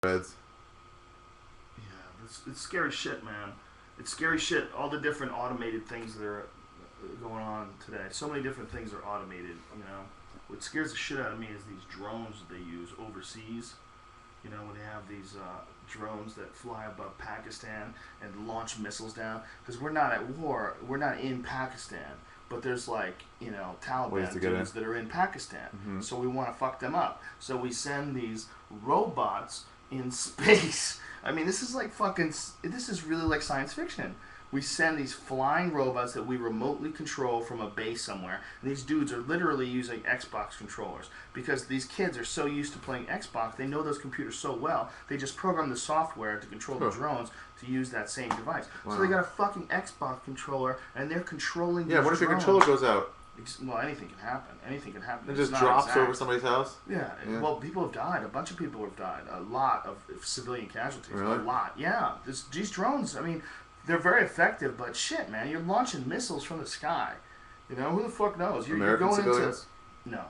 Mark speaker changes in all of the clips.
Speaker 1: Heads.
Speaker 2: Yeah, it's scary shit, man. It's scary shit. All the different automated things that are going on today. So many different things are automated. You know, what scares the shit out of me is these drones that they use overseas. You know, when they have these drones that fly above Pakistan and launch missiles down. Because we're not at war. We're not in Pakistan. But there's like, you know, Taliban dudes that are in Pakistan. Mm-hmm. So we want to fuck them up. So we send these robots in space. I mean, this is like fucking... This is really like science fiction. We send these flying robots that we remotely control from a base somewhere. And these dudes are literally using Xbox controllers. Because these kids are so used to playing Xbox, they know those computers so well, they just program the software to control the drones to use that same device. Wow. So they got a fucking Xbox controller, and they're controlling
Speaker 1: what if your controller goes out?
Speaker 2: Well, anything can happen. Anything can happen.
Speaker 1: It just drops over somebody's house?
Speaker 2: Yeah. Well, people have died. A bunch of people have died. A lot of civilian casualties.
Speaker 1: Really?
Speaker 2: A lot. Yeah. These drones, I mean... They're very effective, but shit, man, you're launching missiles from the sky. You know, who the fuck knows? You're going
Speaker 1: civilians?
Speaker 2: into... No.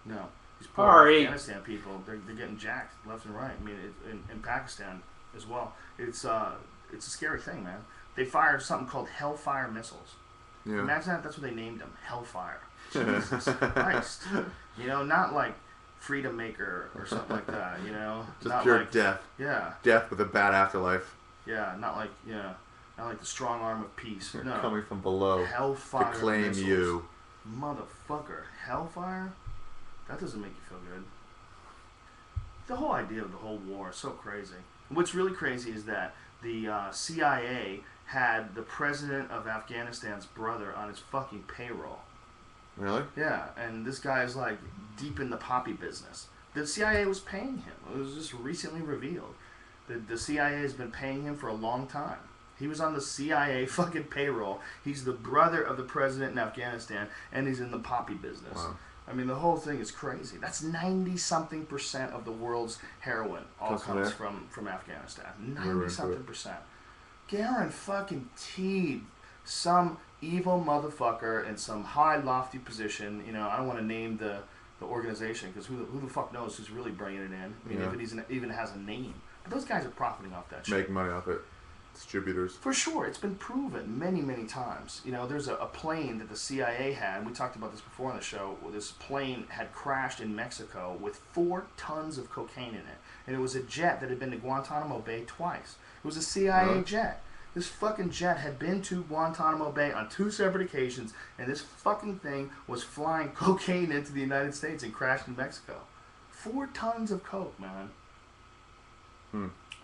Speaker 2: No. These poor Afghanistan people, they're getting jacked left and right. I mean, in Pakistan as well. It's a scary thing, man. They fired something called Hellfire missiles. Yeah. Imagine that. That's what they named them. Hellfire. Jesus Christ. You know, not like... Freedom Maker or something like that, you know?
Speaker 1: Just
Speaker 2: not
Speaker 1: pure
Speaker 2: like,
Speaker 1: death.
Speaker 2: Yeah.
Speaker 1: Death with a bad afterlife.
Speaker 2: Yeah, not like the strong arm of peace.
Speaker 1: They're
Speaker 2: no.
Speaker 1: coming from below.
Speaker 2: Hellfire
Speaker 1: to claim
Speaker 2: missiles.
Speaker 1: you.
Speaker 2: Motherfucker. Hellfire? That doesn't make you feel good. The whole idea of the whole war is so crazy. What's really crazy is that the CIA had the president of Afghanistan's brother on his fucking payroll.
Speaker 1: Really?
Speaker 2: Yeah, and this guy is like deep in the poppy business. The CIA was paying him. It was just recently revealed. The CIA has been paying him for a long time. He was on the CIA fucking payroll. He's the brother of the president in Afghanistan, and he's in the poppy business. Wow. I mean, the whole thing is crazy. That's 90-something% of the world's heroin all comes from Afghanistan. 90-something%. Guaranteed some evil motherfucker in some high lofty position. You know, I don't want to name the organization because who the fuck knows who's really bringing it in. I mean, if it even has a name. But those guys are profiting off that shit.
Speaker 1: Make money off it. Distributors.
Speaker 2: For sure. It's been proven many, many times. You know, there's a plane that the CIA had, and we talked about this before on the show, where this plane had crashed in Mexico with 4 tons of cocaine in it. And it was a jet that had been to Guantanamo Bay twice. It was a CIA jet. This fucking jet had been to Guantanamo Bay on 2 separate occasions, and this fucking thing was flying cocaine into the United States and crashed in Mexico. 4 tons of coke, man.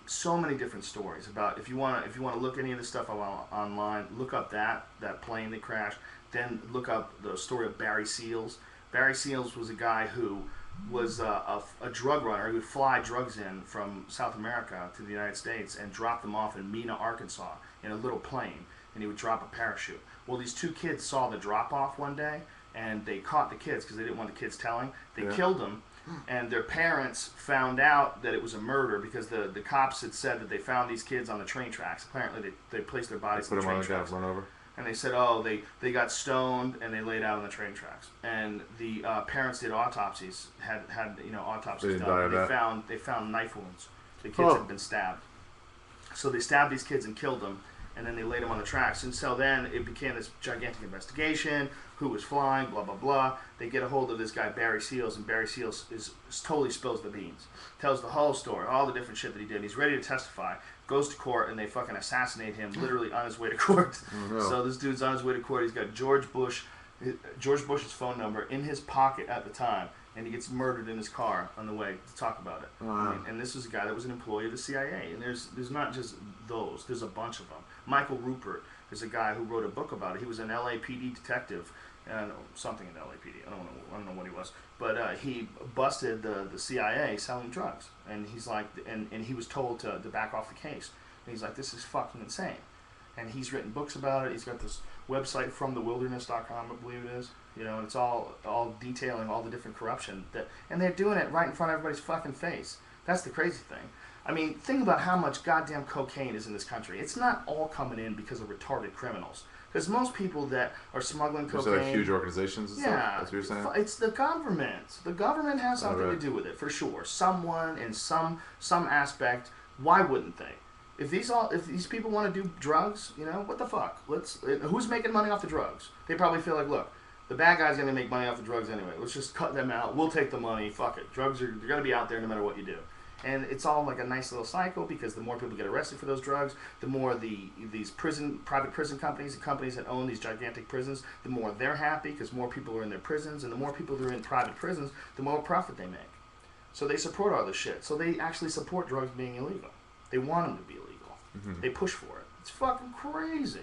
Speaker 2: So many different stories about if you want to look any of this stuff online, look up that plane that crashed. Then look up the story of Barry Seals. Barry Seals was a guy who was a drug runner who would fly drugs in from South America to the United States and drop them off in Mena, Arkansas in a little plane, and he would drop a parachute. Well, these 2 kids saw the drop-off one day, and they caught the kids because they didn't want the kids telling. They killed them, and their parents found out that it was a murder because the cops had said that they found these kids on the train tracks. Apparently, they placed their bodies on the train tracks.
Speaker 1: Run over.
Speaker 2: And they said, they got stoned and they laid out on the train tracks. And the parents did autopsies, had autopsies done. They found knife wounds. The kids had been stabbed. So they stabbed these kids and killed them, and then they laid them on the tracks. And so then it became this gigantic investigation. Who was flying? Blah blah blah. They get a hold of this guy Barry Seals, and Barry Seals is totally spills the beans, tells the whole story, all the different shit that he did. He's ready to testify. Goes to court, and they fucking assassinate him literally on his way to court. Oh, no. So this dude's on his way to court. He's got George Bush's phone number in his pocket at the time, and he gets murdered in his car on the way to talk about it. Wow. I mean, and this is a guy that was an employee of the CIA, and there's not just those. There's a bunch of them. Michael Rupert is a guy who wrote a book about it. He was an LAPD detective, and something in LAPD. I don't know what he was, but he busted the CIA selling drugs, and he's like, and he was told to back off the case. And he's like, this is fucking insane. And he's written books about it. He's got this website fromthewilderness.com, I believe it is. You know, and it's all detailing all the different corruption and they're doing it right in front of everybody's fucking face. That's the crazy thing. I mean, think about how much goddamn cocaine is in this country. It's not all coming in because of retarded criminals. Because most people that are smuggling cocaine...
Speaker 1: So like huge organizations and stuff? That's what you're saying?
Speaker 2: It's the government. The government has something to do with it, for sure. Someone in some aspect. Why wouldn't they? If these people want to do drugs, you know, what the fuck? Who's making money off the drugs? They probably feel like, look, the bad guy's going to make money off the drugs anyway. Let's just cut them out. We'll take the money. Fuck it. Drugs they're going to be out there no matter what you do. And it's all like a nice little cycle because the more people get arrested for those drugs, the more these private prison companies, the companies that own these gigantic prisons, the more they're happy because more people are in their prisons, and the more people that are in private prisons, the more profit they make. So they support all this shit. So they actually support drugs being illegal. They want them to be illegal. Mm-hmm. They push for it. It's fucking crazy.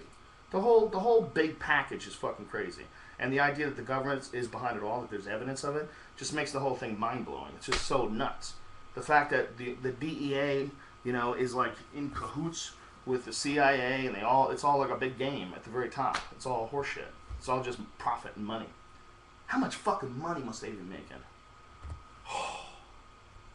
Speaker 2: The whole big package is fucking crazy. And the idea that the government is behind it all, that there's evidence of it, just makes the whole thing mind-blowing. It's just so nuts. The fact that the DEA, you know, is like in cahoots with the CIA, and it's all like a big game at the very top. It's all horseshit. It's all just profit and money. How much fucking money must they be making?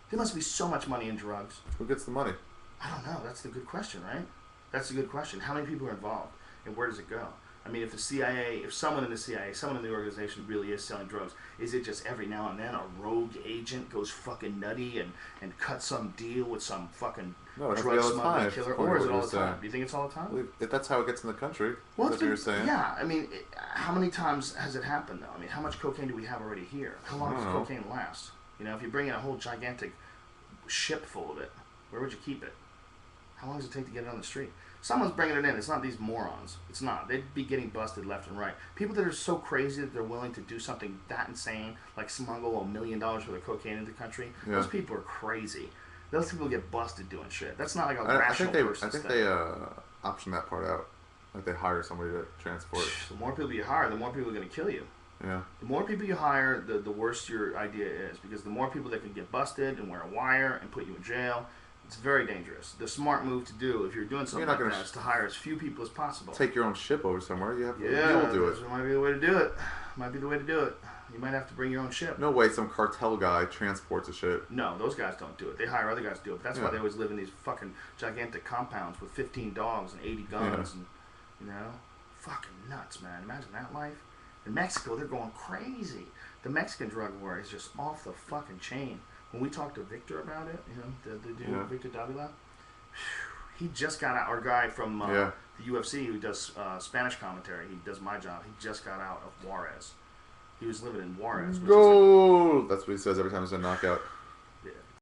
Speaker 2: There must be so much money in drugs.
Speaker 1: Who gets the money?
Speaker 2: I don't know. That's the good question, right? That's a good question. How many people are involved, and where does it go? I mean, if someone in the CIA, someone in the organization really is selling drugs, is it just every now and then a rogue agent goes fucking nutty and cuts some deal with some fucking drug smuggling killer? Or is it all the time? Do you think it's all the time?
Speaker 1: If that's how it gets in the country, that's what you're saying.
Speaker 2: Yeah, I mean, how many times has it happened, though? I mean, how much cocaine do we have already here? How long does cocaine last? You know, if you bring in a whole gigantic ship full of it, where would you keep it? How long does it take to get it on the street? Someone's bringing it in. It's not these morons. It's not. They'd be getting busted left and right. People that are so crazy that they're willing to do something that insane, like smuggle $1 million worth of cocaine into the country, those people are crazy. Those people get busted doing shit. That's not like a rational person.
Speaker 1: I think they option that part out. Like they hire somebody to transport it.
Speaker 2: The more people you hire, the more people are going to kill you.
Speaker 1: Yeah.
Speaker 2: The more people you hire, the worse your idea is. Because the more people that can get busted and wear a wire and put you in jail, it's very dangerous. The smart move to do, if you're doing something like that, is to hire as few people as possible.
Speaker 1: Take your own ship over somewhere. You'll do it.
Speaker 2: That might be the way to do it. Might be the way to do it. You might have to bring your own ship.
Speaker 1: No way some cartel guy transports a ship.
Speaker 2: No, those guys don't do it. They hire other guys to do it. But that's why they always live in these fucking gigantic compounds with 15 dogs and 80 guns. And, you know, fucking nuts, man. Imagine that life. In Mexico, they're going crazy. The Mexican drug war is just off the fucking chain. When we talked to Victor about it, you know, the dude, Victor Davila, he just got out. Our guy from the UFC who does Spanish commentary, he does my job. He just got out of Juarez. He was living in Juarez.
Speaker 1: Go! That's what he says every time there's a knockout.